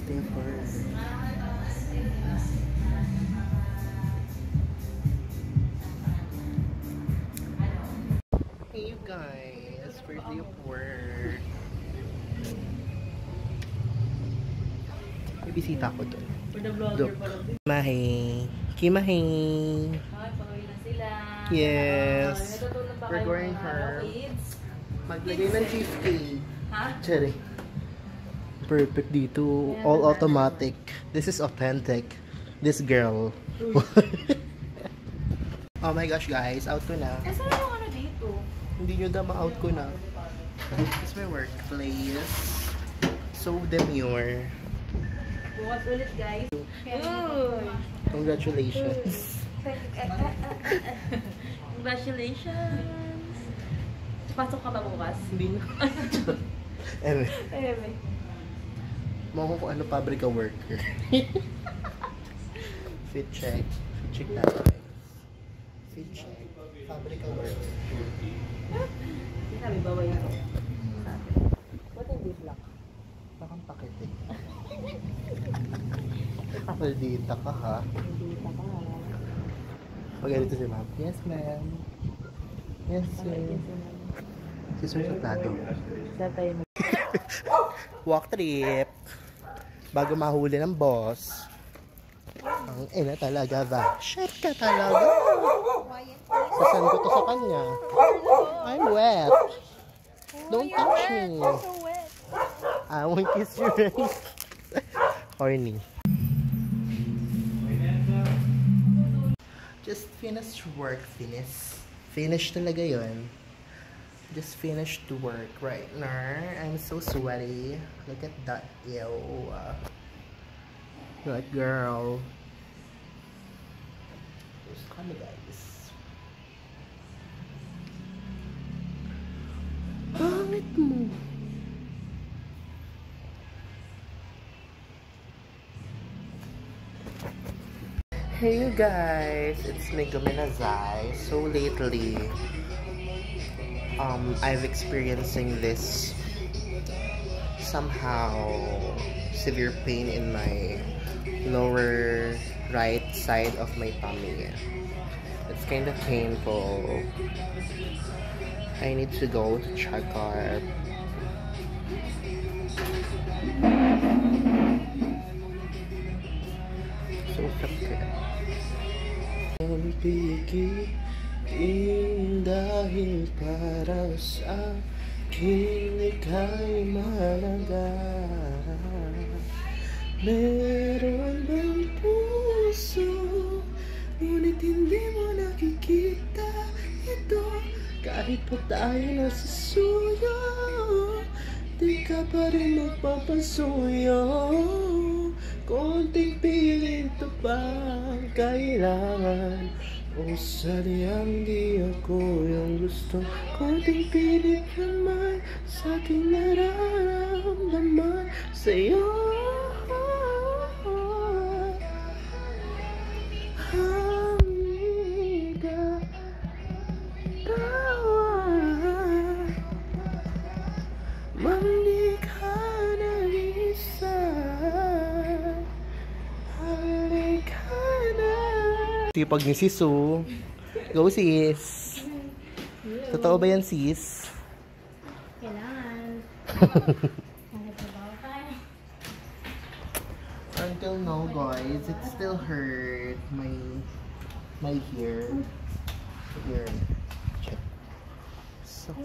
Stepper. Hey you guys, first day of work. May bisita ko doon. For the vlogger pala. Kimahe. Kimahe. Ay, pauwi na sila. Yes. Natutulog ba We're kayo going mga her. kids? Maglagay ng cheesecake. Ha? Cherry. Perfect dito. All automatic. This is authentic. This girl. Oh my gosh guys, out ko na. Eh, saan yung ano dito? Hindi nyo daw ma-out ko na. This is my workplace. So demure. Bukas ulit, guys. Congratulations. Congratulations. Pasok ka ba bukas? Hindi na. Anyway. Eme. Mukha ko ano, pabrika worker. Fit check. Fit check natin. Fit check. Pabrika worker. Hindi sabi, bawal ito. Ba't hindi black? Parang pakete. Maldita ka ha. Hindi pa ka. Magalito si ma'am. Yes ma'am. Yes sir. Si sir sa plato. Saan tayo mag... Walk trip. Bago mahuli ng boss. Ang ina talaga ba? Shit ka talaga. Sasan ko to sa kanya. I'm wet. Don't touch me. I won't kiss you right. Horny. Just finished work. Finish talaga yun. Just finished to work right now. I'm so sweaty. Look at that. Ew. That girl. Just kami guys. Pangit mo. Hey you guys, it's Megumi Nazai. So lately, I've experiencing this somehow severe pain in my lower right side of my tummy. It's kind of painful. I need to go to check up. So sakit. Ang pigilin dahil para sa akin ika'y mahalaga. Meron bang puso, ngunit hindi mo nakikita ito. Kahit pa tayo nasa suyo, di ka pa rin magpapasuyo. Konting piling ito ba ang kailangan? O sadyang di ako yung gusto. Konting piling naman sa aking nararamdaman sa'yo. Amiga, tawa, mandi ka na isa. Sipag ni Sisu. Go sis. Totoo ba yan sis? Kailangan. Until now guys, it still hurt my hair. Here. Check. So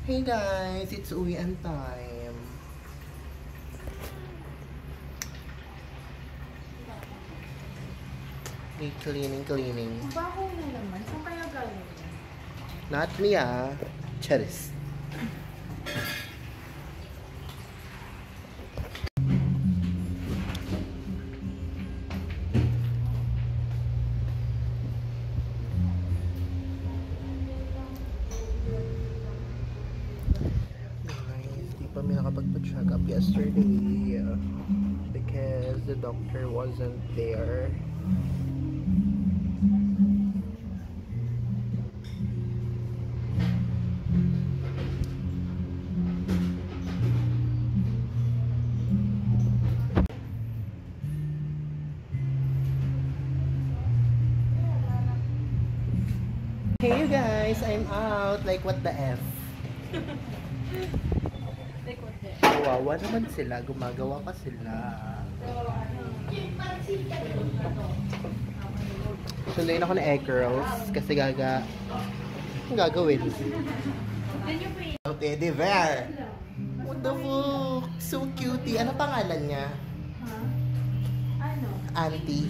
hey guys, it's uwian time. Cleaning. Baho na naman. Saan kaya galing? Not me ah. Charis. Guys, di pa kami nakapagpa-check up yesterday because the doctor wasn't there. Hey you guys, I'm out. Like what the F? Like what the? Kawawa naman sila. Gumagawa pa sila. Sundayin ako ng egg rolls kasi ang gagawin. Ang teddy bear. What the fuck? So cutie. Ano pangalan niya? Ano? Auntie.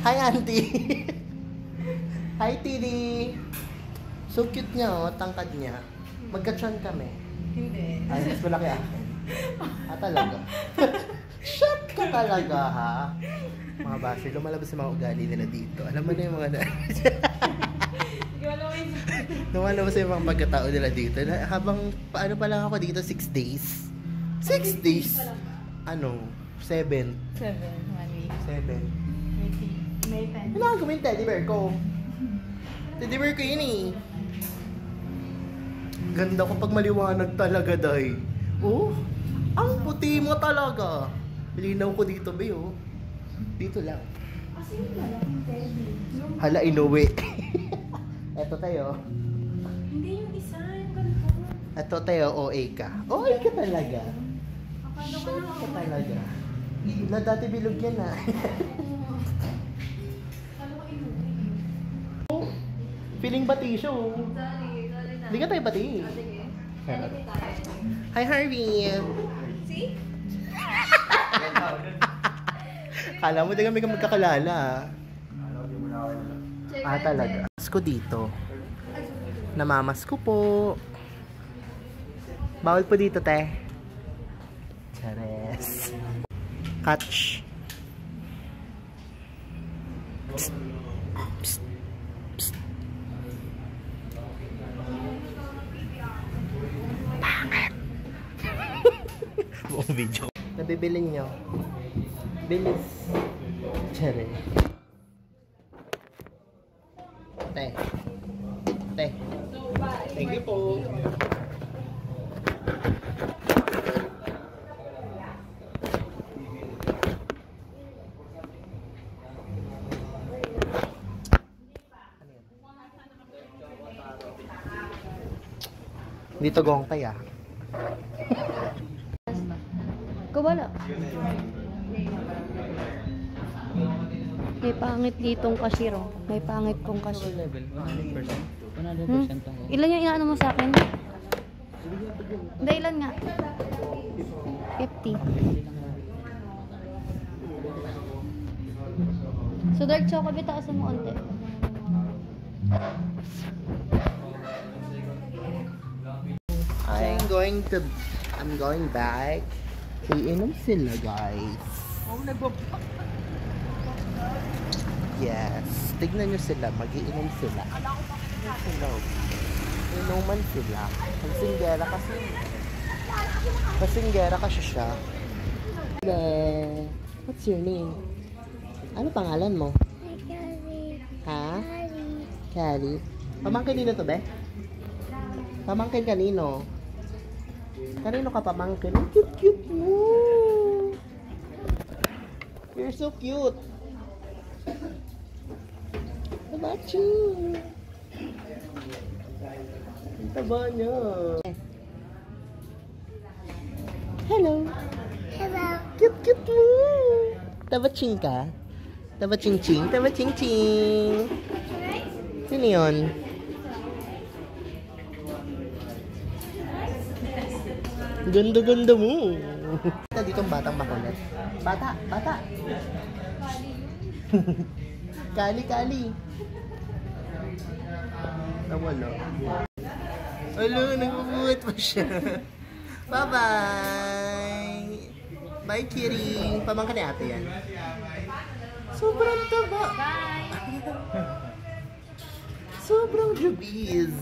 Hi, Auntie. Hi, Tiri. So cute niya, oh. Tangkad niya. Magka-chan kami. Hindi. Ay, mas malaki akin. Talaga. Shut ka talaga, ha? Mga basher, lumalabas yung mga ugali nila dito. Alam mo na yung mga lumalabas yung mga pagkatao nila dito. Habang, paano pa lang ako dito? 6 days? 6 days? Ano? 7. 7. 1 week. 7. May 10. Ano ang gawin teddy bear ko? Teddy bear ko yun eh. Ganda ko pag maliwanag talaga, day. Oh, ang puti mo talaga. Linaw ko dito, be, oh. Dito lang. Hala, inuwi. Eto tayo. Hindi yung isa, yung ganito. Eto tayo, OA ka. OA ka talaga. Akala ko Shit na ka talaga. Na dati bilog yan, ha. Akala ko inuwi. Oh, feeling bati siya, oh. Hindi ka tayo bati. Hi, Harvey. See? Kala mo, di kami magkakalala. Talaga. Mas ko dito. Namamas ko po. Bawal po dito, te. Chares. Catch. Psst. Psst. Psst. Bakit? Buong video. Nabibili nyo. Bilis. Chares. Te. Te. Thank you po. Dito gong tayo. Wala. May pangit ditong cashier, oh. May pangit pong cashier. Level, 100%. 100% Ilan yung inaano mo sa akin? Hindi, ilan nga? 50. So, dark chocolate, taasan mo onte. I'm going back. Iinom sila, guys. Yes. Tignan nyo sila. Mag-iinom sila. Inuman sila. Pasinggera kasi. Pasinggera kasi siya. Hello. What's your name? Ano pangalan mo? Ha? Kali. Pamangkin nino to, be? Pamangkin kanino? Kanino ka pamangkin? Ang cute-cute mo! You're so cute! How about you? Ang taba niya. Hello! Hello! Cute-cute mo! Tabaching ka? Tabaching-ching? Tabaching-ching! Sino yun? Ganda-ganda mo. Dito ang batang makulit. Bata, bata. Kali. Nawala. Alo, nagbubuhat pa siya. Bye-bye. Bye, Kiri. Pamangka ni ate yan. Sobrang taba. Bye! Sobrang jubiz.